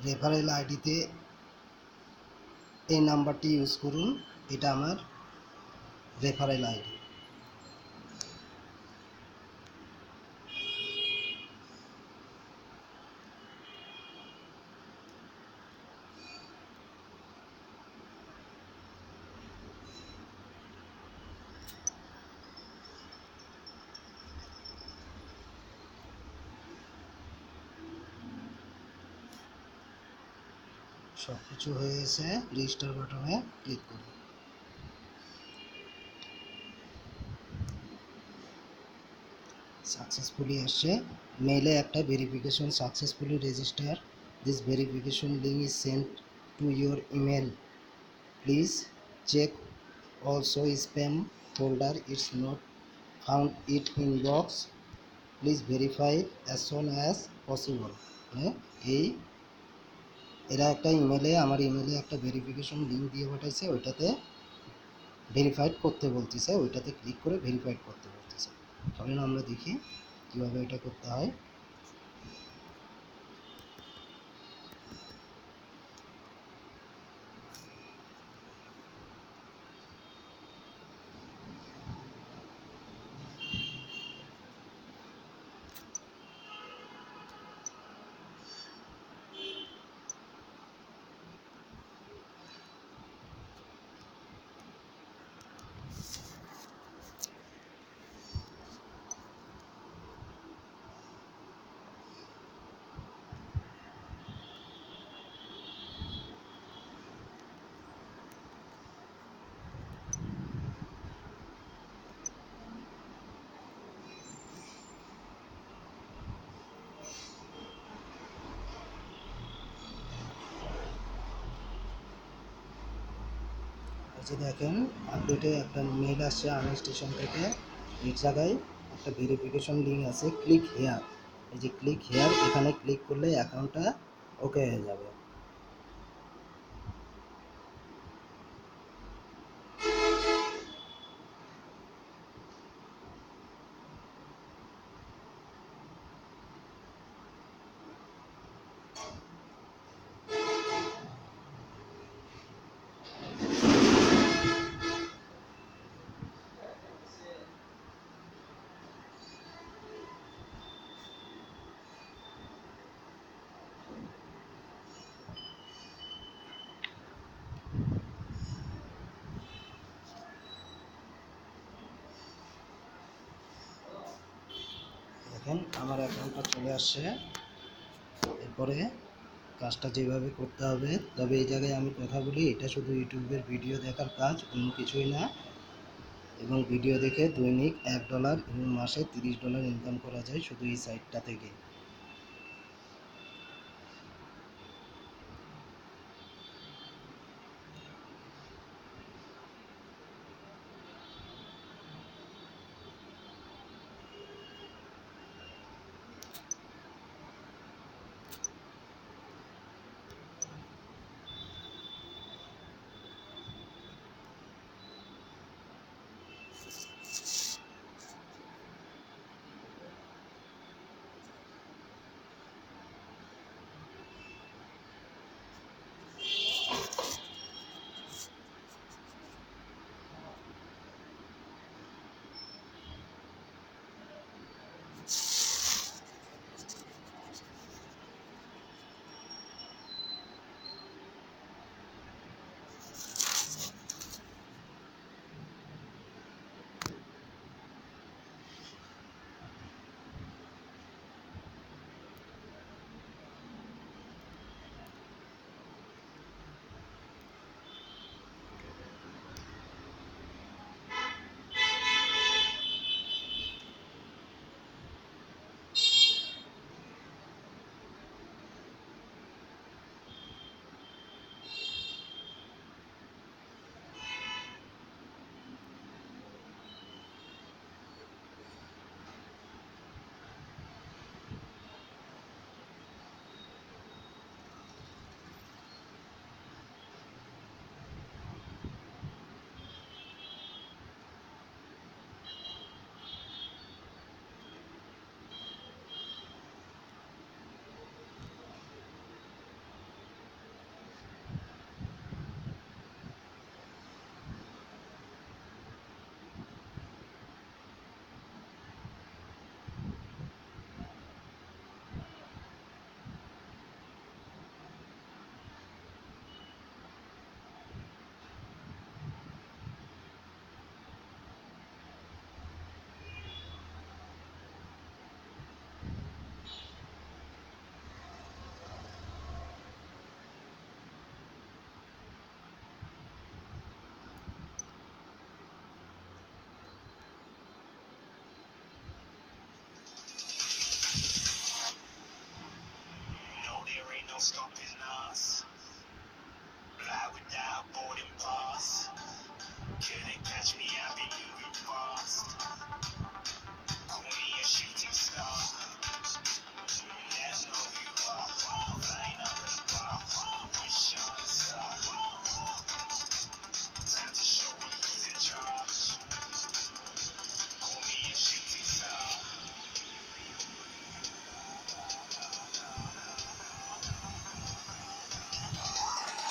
Referral আইডিতে এই নাম্বারটি ইউজ করুন। এটা আমার রেফারেল আইডি। সব কিছু হয়ে গেছে, রেজিস্টার বাটনে ক্লিক করুন। সাকসেসফুলি আসছে, মেলে একটা verification successfully register, this verification link is sent to your email, please check also spam folder, it's not found it inbox, please verify as soon as possible. মানে এই এরা একটা ইমেলে, আমার ইমেলে একটা ভেরিফিকেশন লিঙ্ক দিয়ে পাঠাইছে, ওইটাতে ভেরিফাইড করতে বলতেছে, ওইটাতে ক্লিক করে ভেরিফাইড করতে বলতেছে। চলুন আমরা দেখি কীভাবে এটা করতে হয়। এই যে দেখেন, আপডেটে একটা মেল আসছে আর্নিং স্টেশন থেকে, এই জায়গায় একটা ভেরিফিকেশন লিঙ্ক আছে, ক্লিক হেয়ার। এই যে ক্লিক হেয়ার, এখানে ক্লিক করলে অ্যাকাউন্টটা ওকে হয়ে যাবে। দেখেন আমার অ্যাকাউন্টটা চলে আসছে। এরপরে কাজটা যেভাবে করতে হবে, তবে এই জায়গায় আমি কথা বলি, এটা শুধু ইউটিউবের ভিডিও দেখার কাজ, অন্য কিছুই না। এবং ভিডিও দেখে দৈনিক $1 এবং মাসে $30 ইনকাম করা যায় শুধু এই সাইটটা থেকে।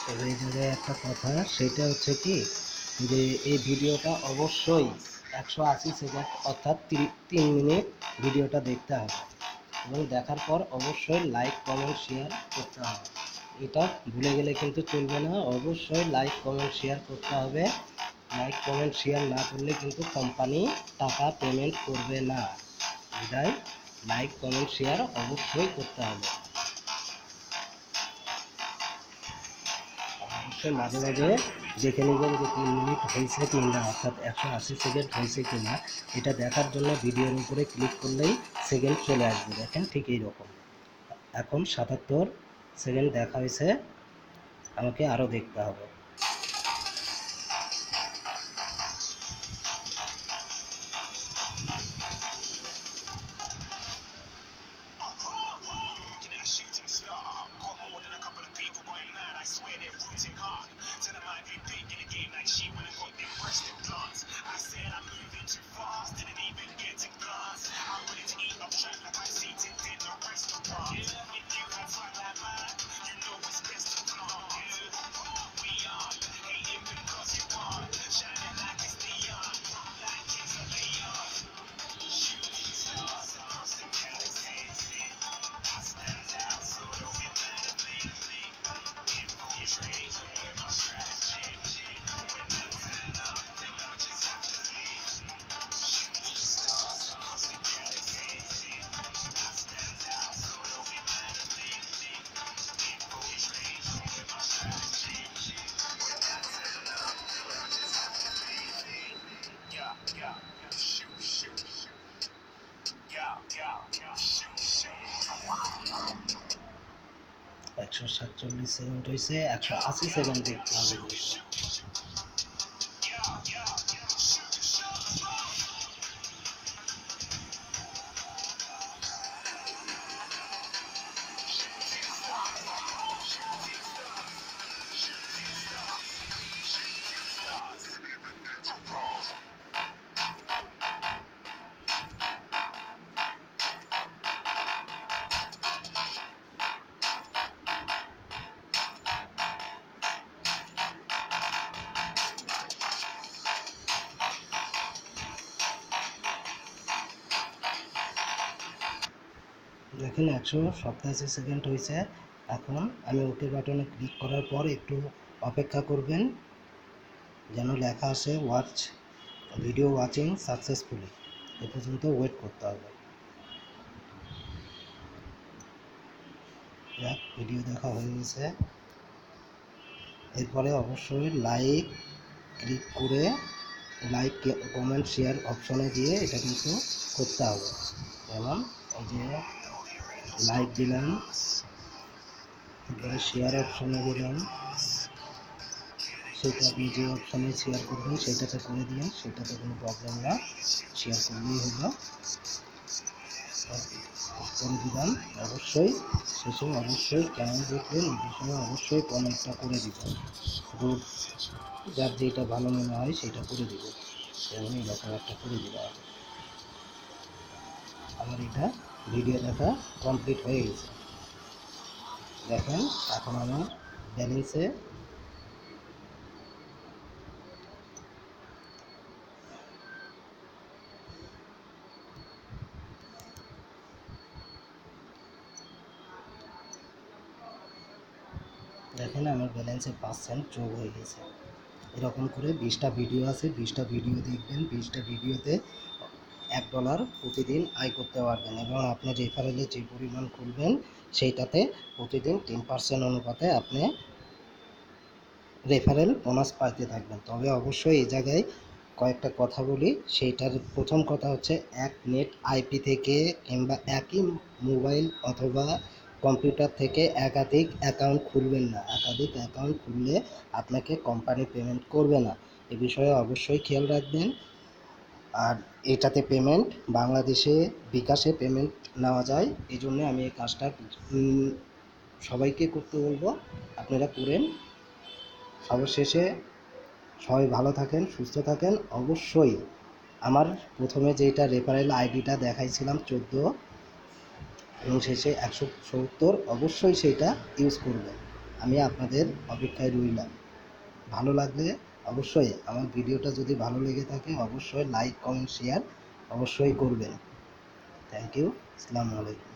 তবে এই জায়গায় একটা কথা, সেটা হচ্ছে কি যে এই ভিডিওটা অবশ্যই 180 সেকেন্ড অর্থাৎ 3 মিনিট ভিডিওটা দেখতে হবে এবং দেখার পর অবশ্যই লাইক কমেন্ট শেয়ার করতে হবে। এটা ভুলে গেলে কিন্তু চলবে না, অবশ্যই লাইক কমেন্ট শেয়ার করতে হবে। লাইক কমেন্ট শেয়ার না করলে কিন্তু কোম্পানি টাকা পেমেন্ট করবে না। বিদায় লাইক কমেন্ট শেয়ার অবশ্যই করতে হবে। অবশ্যই মাঝে মাঝে দেখে নেবেন যে 3 মিনিট হয়েছে কি না, অর্থাৎ 180 সেকেন্ড হয়েছে কি না। এটা দেখার জন্য ভিডিওর উপরে ক্লিক করলেই সেকেন্ড চলে আসবে। দেখেন ঠিক এইরকম। এখন 77 সেকেন্ড দেখা হয়েছে, আমাকে আরও দেখতে হবে। একশো 47 সেকেন্ড হয়েছে, 180 সেকেন্ড দেখতে হবে। দেখেন 187 সেকেন্ড হয়েছে। এখন আমি ওকে বাটনে ক্লিক করার পর একটু অপেক্ষা করবেন, যেন লেখা আসে ওয়াচ ভিডিও ওয়াচিং সাকসেসফুলি। এ পর্যন্ত ওয়েট করতে হবে। ভিডিও দেখা হয়ে গেছে। এরপরে অবশ্যই লাইক ক্লিক করে লাইক কমেন্ট শেয়ার অপশনে দিয়ে এটা কিন্তু করতে হবে। যেমন এই যে লাইক দিলাম, তারপরে শেয়ার অপশনে দিলাম, সেটা আপনি যে অপশনে শেয়ার করবেন সেটাতে করে দিন, সেটাতে কোনো প্রবলেম না, শেয়ার করলেই হলো। করে দিলাম। অবশ্যই শেষে অবশ্যই কেমন দেখলেন এই বিষয়ে অবশ্যই কমেন্টটা করে দিবেন। রোড যার যেটা ভালো মনে হয় সেটা করে দেবেন। যেমন এরকম একটা করে দিতে হবে। আমার এটা ভিডিও দেখা কমপ্লিট হয়ে গেছে। দেখেন এখন আমার ব্যালেন্সে দেখেন আমার ব্যালেন্সে 5 সেন্ট যোগ হয়ে গেছে। এরকম করে 20টা ভিডিও আছে, 20টা ভিডিও দেখবেন। 20টা ভিডিওতে $1 প্রতিদিন আয় করতে পারবেন এবং আপনি রেফারেলে যে পরিমাণ খুলবেন সেইটাতে প্রতিদিন 3% অনুপাতে আপনি রেফারেল বোনাস পাইতে থাকবেন। তবে অবশ্যই এই জায়গায় কয়েকটা কথা বলি। সেইটার প্রথম কথা হচ্ছে এক নেট আইপি থেকে কিংবা একই মোবাইল অথবা কম্পিউটার থেকে একাধিক অ্যাকাউন্ট খুলবেন না। একাধিক অ্যাকাউন্ট খুললে আপনাকে কোম্পানি পেমেন্ট করবে না, এ বিষয়ে অবশ্যই খেয়াল রাখবেন। আর এটাতে পেমেন্ট বাংলাদেশে বিকাশে পেমেন্ট নেওয়া যায়, এই জন্যে আমি এই কাজটা সবাইকে করতে বলবো, আপনারা করেন। সর্বশেষে সবাই ভালো থাকেন, সুস্থ থাকেন। অবশ্যই আমার প্রথমে যেটা রেফারেল আইডিটা দেখাইছিলাম 14 এবং শেষে 170, অবশ্যই সেইটা ইউজ করবেন। আমি আপনাদের অপেক্ষায় রইলাম। ভালো লাগলে অবশ্যই আমার ভিডিওটা যদি ভালো লেগে থাকে অবশ্যই লাইক কমেন্ট শেয়ার অবশ্যই করবেন। Thank you. আসসালামু আলাইকুম।